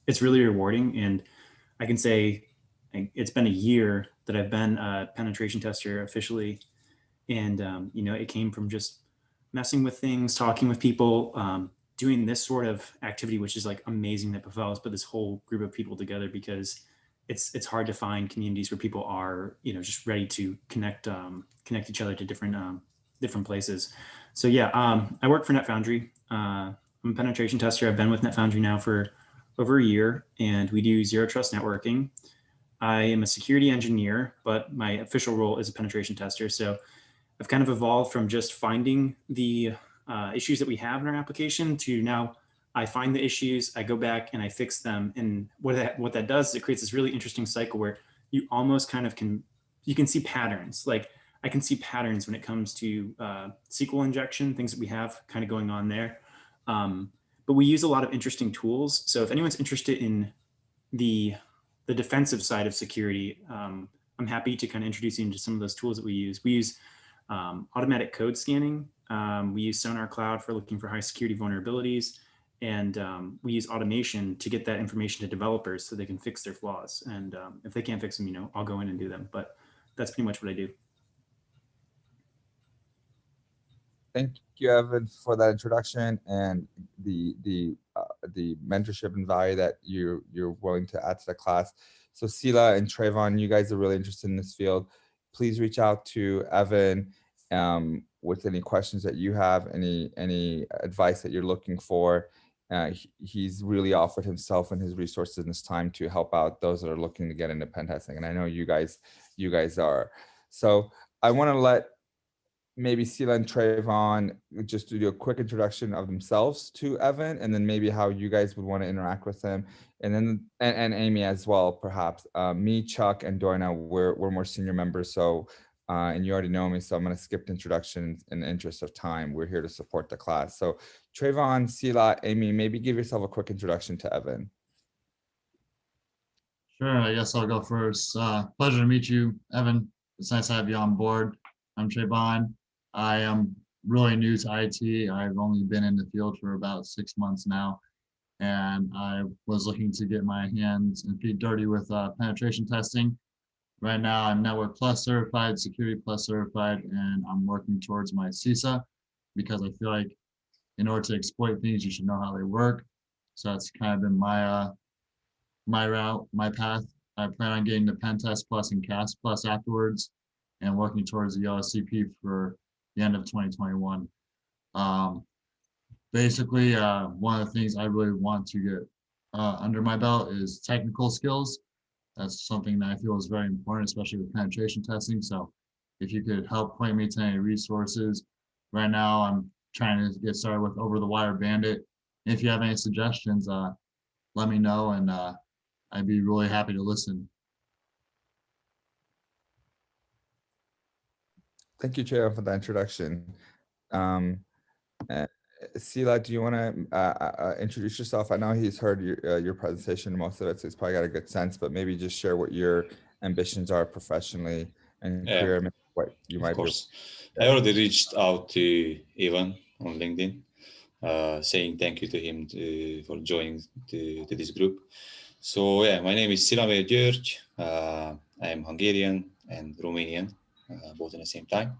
Speaker 13: It's really rewarding, and I can say it's been a year that I've been a penetration tester officially, and it came from just messing with things, talking with people, doing this sort of activity, which is like amazing that Pavel has put this whole group of people together, because it's hard to find communities where people are just ready to connect each other to different places. So yeah, I work for NetFoundry. I'm a penetration tester. I've been with NetFoundry now for over a year, and we do zero trust networking. I am a security engineer, but my official role is a penetration tester. So I've kind of evolved from just finding the issues that we have in our application to now I find the issues, I go back and I fix them. And what that does is it creates this really interesting cycle where you almost kind of you can see patterns. Like I can see patterns when it comes to SQL injection, things that we have kind of going on there. But we use a lot of interesting tools. So if anyone's interested in the defensive side of security, I'm happy to kind of introduce you into some of those tools that we use. We use automatic code scanning. We use Sonar Cloud for looking for high security vulnerabilities. And we use automation to get that information to developers so they can fix their flaws. And if they can't fix them, I'll go in and do them. But that's pretty much what I do.
Speaker 11: Thank you, Evan, for that introduction and the mentorship and value that you're willing to add to the class. So Sila and Trayvon, you guys are really interested in this field. Please reach out to Evan with any questions that you have, any advice that you're looking for. He's really offered himself and his resources in this time to help out those that are looking to get into pen testing, and I know you guys are. So I want to let maybe Sila and Trayvon just to do a quick introduction of themselves to Evan, and then maybe how you guys would want to interact with him, and then and Amy as well, perhaps. Me, Chuck, and Doina, we're more senior members, so and you already know me, so I'm going to skip the introduction in the interest of time. We're here to support the class. So Trayvon, Sila, Amy, maybe give yourself a quick introduction to Evan.
Speaker 5: Sure, I guess I'll go first. Pleasure to meet you, Evan. It's nice to have you on board. I'm Trayvon. I am really new to IT. I've only been in the field for about 6 months now, and I was looking to get my hands and feet dirty with penetration testing. Right now, I'm Network Plus certified, Security Plus certified, and I'm working towards my CISA because I feel like in order to exploit things, you should know how they work. So that's kind of been my my route, my path. I plan on getting the Pen Test Plus and CAS Plus afterwards, and working towards the OSCP for the end of 2021. Basically, one of the things I really want to get under my belt is technical skills. That's something that I feel is very important, especially with penetration testing. So if you could help point me to any resources. Right now, I'm trying to get started with Over the Wire Bandit. If you have any suggestions, let me know, and I'd be really happy to listen.
Speaker 11: Thank you, Chair, for the introduction. Sila, do you want to introduce yourself? I know he's heard your presentation, most of it, so he's probably got a good sense, but maybe just share what your ambitions are professionally and career, what you might
Speaker 2: do. Of course. I already reached out to Ivan on LinkedIn. saying thank you to him for joining to this group. So yeah, my name is Szilamer Gyorgy. I am Hungarian and Romanian, both at the same time.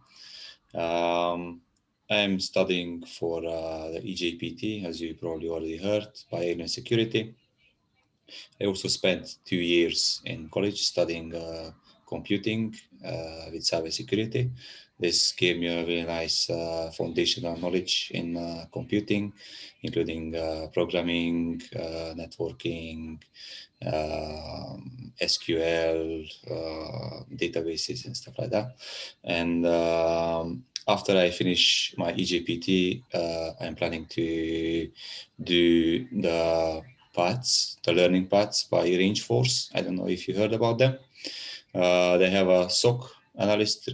Speaker 2: I'm studying for the EJPT, as you probably already heard, by Internet Security. I also spent 2 years in college studying computing with cybersecurity. This gave me a really nice foundational knowledge in computing, including programming, networking, SQL, databases and stuff like that. And after I finish my EJPT, I'm planning to do the learning paths by Rangeforce. I don't know if you heard about them. They have a SOC analyst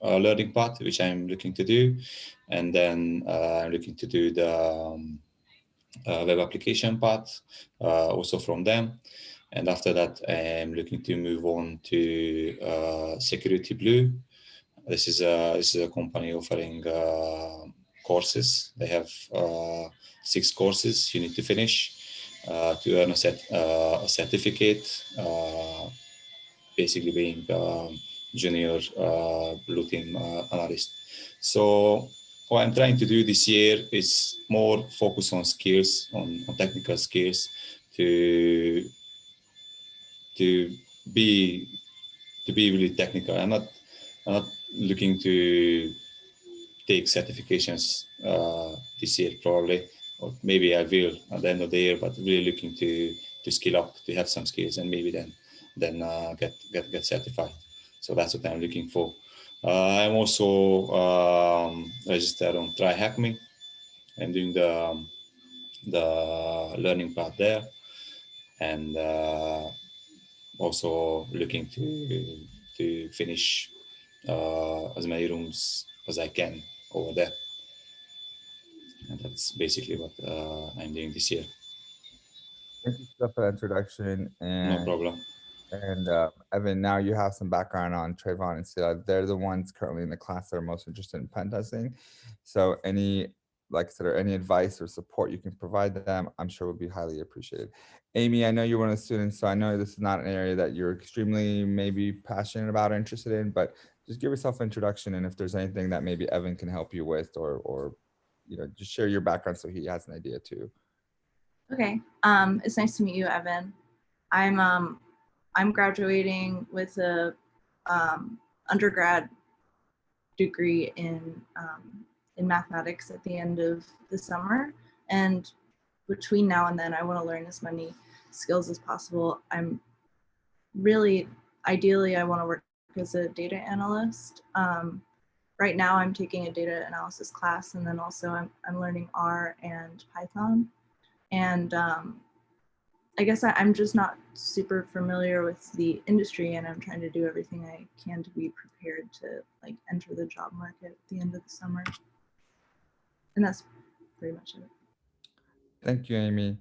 Speaker 2: learning path, which I'm looking to do. And then I'm looking to do the web application path also from them. And after that, I'm looking to move on to Security Blue. This is a company offering courses. They have 6 courses you need to finish to earn a certificate, basically being junior blue team analyst. So what I'm trying to do this year is more focus on skills, on technical skills, to be really technical. I'm not looking to take certifications this year probably, or maybe I will at the end of the year, but really looking to skill up, to have some skills, and maybe then get certified. So that's what I'm looking for. I'm also registered on TryHackMe. I'm doing the learning path there, and also looking to finish as many rooms as I can over there. And that's basically what I'm doing this year.
Speaker 11: Thank you for the introduction. And
Speaker 2: no problem.
Speaker 11: And Evan, now you have some background on Trayvon and Sila. They're the ones currently in the class that are most interested in pen testing. So like I said, or any advice or support you can provide them, I'm sure would be highly appreciated. Amy, I know you're one of the students, so I know this is not an area that you're extremely maybe passionate about or interested in, but just give yourself an introduction, and if there's anything that maybe Evan can help you with, or just share your background so he has an idea too.
Speaker 12: Okay, it's nice to meet you, Evan. I'm graduating with a undergrad degree in mathematics at the end of the summer, and between now and then I want to learn as many skills as possible. I'm really, ideally, I want to work as a data analyst. Right now I'm taking a data analysis class, and then also I'm learning R and Python. And I guess I'm just not super familiar with the industry, and I'm trying to do everything I can to be prepared to like enter the job market at the end of the summer. And that's pretty much it.
Speaker 11: Thank you, Amy.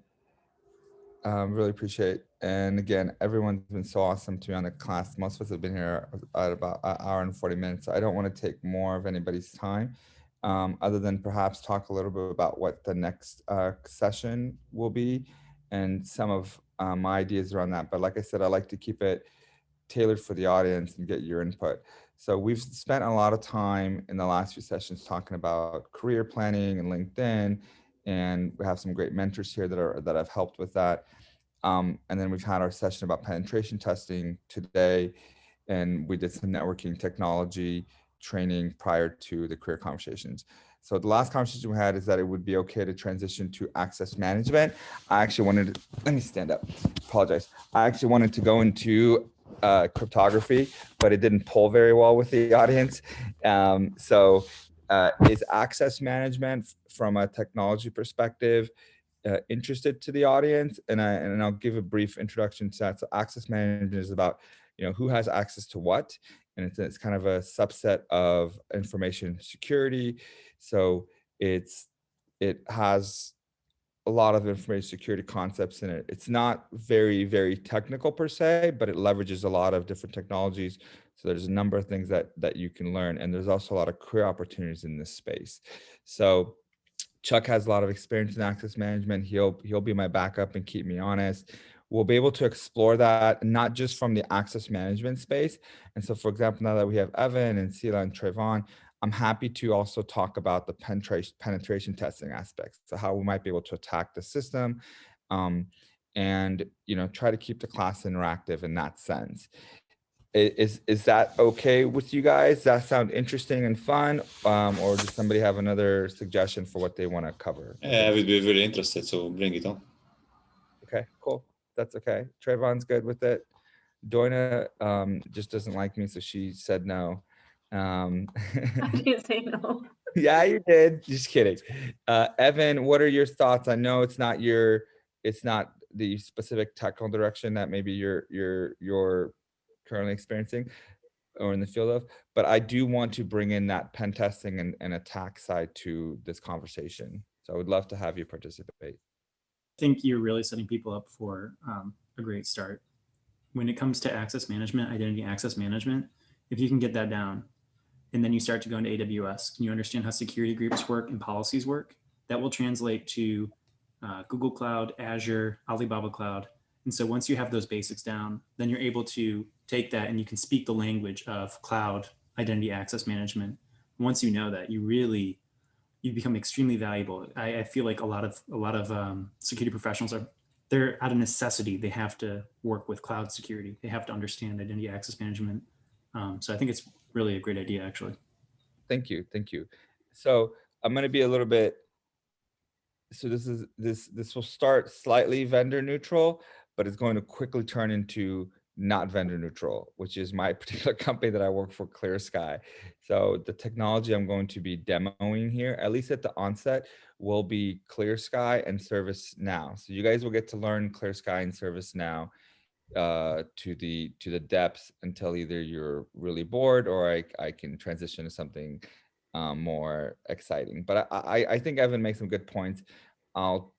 Speaker 11: Really appreciate. And again, everyone's been so awesome to be on the class. Most of us have been here at about an hour and 40 minutes. So I don't want to take more of anybody's time, other than perhaps talk a little bit about what the next session will be and some of my ideas around that. But like I said, I like to keep it tailored for the audience and get your input. So we've spent a lot of time in the last few sessions talking about career planning and LinkedIn, and we have some great mentors here that have helped with that. And then we've had our session about penetration testing today, and we did some networking technology training prior to the career conversations. So the last conversation we had is that it would be okay to transition to access management. I actually wanted to, let me stand up, apologize. I actually wanted to go into cryptography, but it didn't pull very well with the audience. Is access management from a technology perspective interested to the audience? And I'll give a brief introduction to that. So access management is about who has access to what, and it's kind of a subset of information security. So it has a lot of information security concepts in it. It's not very, very technical per se, but it leverages a lot of different technologies. So there's a number of things that you can learn, and there's also a lot of career opportunities in this space. So Chuck has a lot of experience in access management. He'll be my backup and keep me honest. We'll be able to explore that not just from the access management space. And so, for example, now that we have Evan and Sila and Trayvon, I'm happy to also talk about the penetration testing aspects. So how we might be able to attack the system, and try to keep the class interactive in that sense. Is that okay with you guys? Does that sound interesting and fun? Or does somebody have another suggestion for what they want to cover?
Speaker 2: I would be really interested, so bring it on.
Speaker 11: Okay, cool. That's okay. Trayvon's good with it. Doina just doesn't like me, so she said no.
Speaker 6: I didn't say no.
Speaker 11: Yeah, you did. Just kidding. Evan, what are your thoughts? I know it's not the specific technical direction that maybe you're currently experiencing or in the field of, but I do want to bring in that pen testing and attack side to this conversation. So I would love to have you participate.
Speaker 13: I think you're really setting people up for a great start. When it comes to access management, identity access management, if you can get that down, and then you start to go into AWS and you understand how security groups work and policies work, that will translate to Google Cloud, Azure, Alibaba Cloud. And so once you have those basics down, then you're able to take that and you can speak the language of cloud identity access management. Once you know that, you become extremely valuable. I feel like a lot of security professionals they're out of necessity. They have to work with cloud security. They have to understand identity access management. So I think it's really a great idea, actually.
Speaker 11: Thank you. So I'm going to be a little bit. So this will start slightly vendor neutral, but it's going to quickly turn into not vendor neutral, which is my particular company that I work for, Clear Sky. So the technology I'm going to be demoing here, at least at the onset, will be Clear Sky and ServiceNow. So you guys will get to learn Clear Sky and ServiceNow to the depths until either you're really bored or I can transition to something more exciting. But I think Evan makes some good points. I'll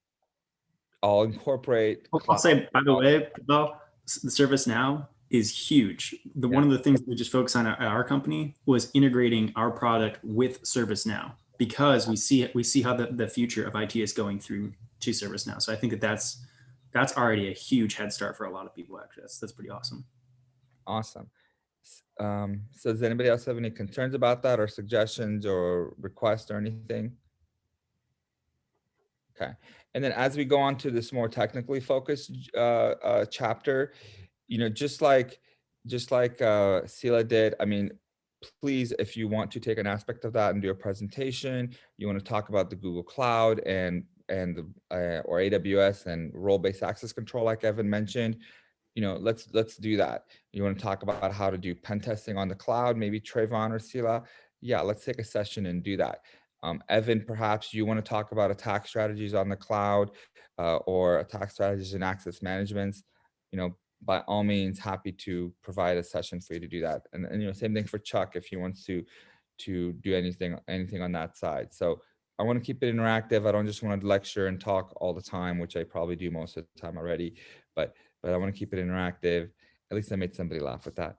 Speaker 11: incorporate.
Speaker 13: I'll say, by the way, the ServiceNow is huge. One of the things we just focused on at our company was integrating our product with ServiceNow, because we see how the future of IT is going through to ServiceNow. So I think that's already a huge head start for a lot of people. Actually, that's pretty awesome.
Speaker 11: Awesome. So does anybody else have any concerns about that or suggestions or requests or anything? Okay. And then as we go on to this more technically focused chapter, just like Sila did, I mean, please, if you want to take an aspect of that and do a presentation, you want to talk about the Google Cloud or AWS and role-based access control, like Evan mentioned, let's do that. You want to talk about how to do pen testing on the cloud, maybe Trayvon or Sila. Yeah, let's take a session and do that. Evan, perhaps you want to talk about attack strategies on the cloud or attack strategies in access management. By all means, happy to provide a session for you to do that. And same thing for Chuck if he wants to do anything on that side. So I want to keep it interactive. I don't just want to lecture and talk all the time, which I probably do most of the time already, but I want to keep it interactive. At least I made somebody laugh with that,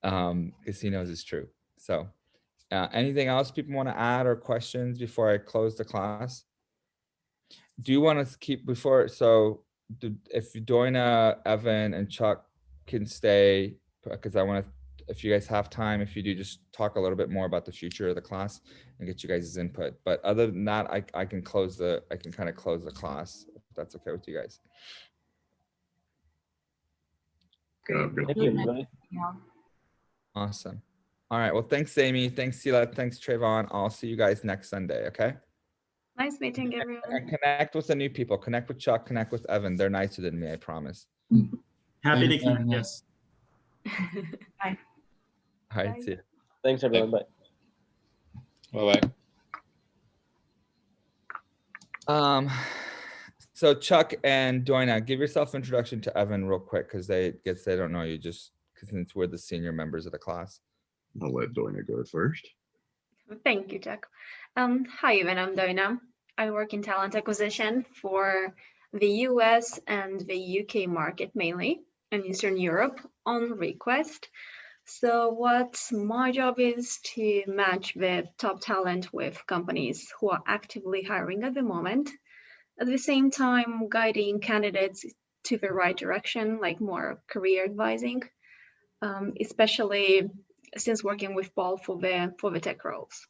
Speaker 11: because he knows it's true. So anything else people want to add or questions before I close the class? Do you want to keep before, so if Doina, Evan, and Chuck can stay, because I want to, if you guys have time, if you do, just talk a little bit more about the future of the class and get you guys' input. But other than that, I can kind of close the class, if that's okay with you guys.
Speaker 3: Thank you.
Speaker 11: Awesome. All right. Well, thanks, Amy. Thanks, Sila. Thanks, Trayvon. I'll see you guys next Sunday. Okay.
Speaker 6: Nice meeting everyone.
Speaker 11: And connect with the new people. Connect with Chuck. Connect with Evan. They're nicer than me, I promise.
Speaker 13: Happy to connect. Yes.
Speaker 6: Bye.
Speaker 11: All right. See you.
Speaker 3: Thanks, everyone. Bye.
Speaker 2: Bye-bye.
Speaker 11: So Chuck and Doina, give yourself introduction to Evan real quick, because they don't know you, just since we're the senior members of the class.
Speaker 4: I'll let Doina go first.
Speaker 6: Thank you, Chuck. Hi, Evan. I'm Doina. I work in talent acquisition for the US and the UK market mainly, and Eastern Europe on request. So what my job is to match the top talent with companies who are actively hiring at the moment. At the same time, guiding candidates to the right direction, like more career advising, especially since working with Paul for the tech roles.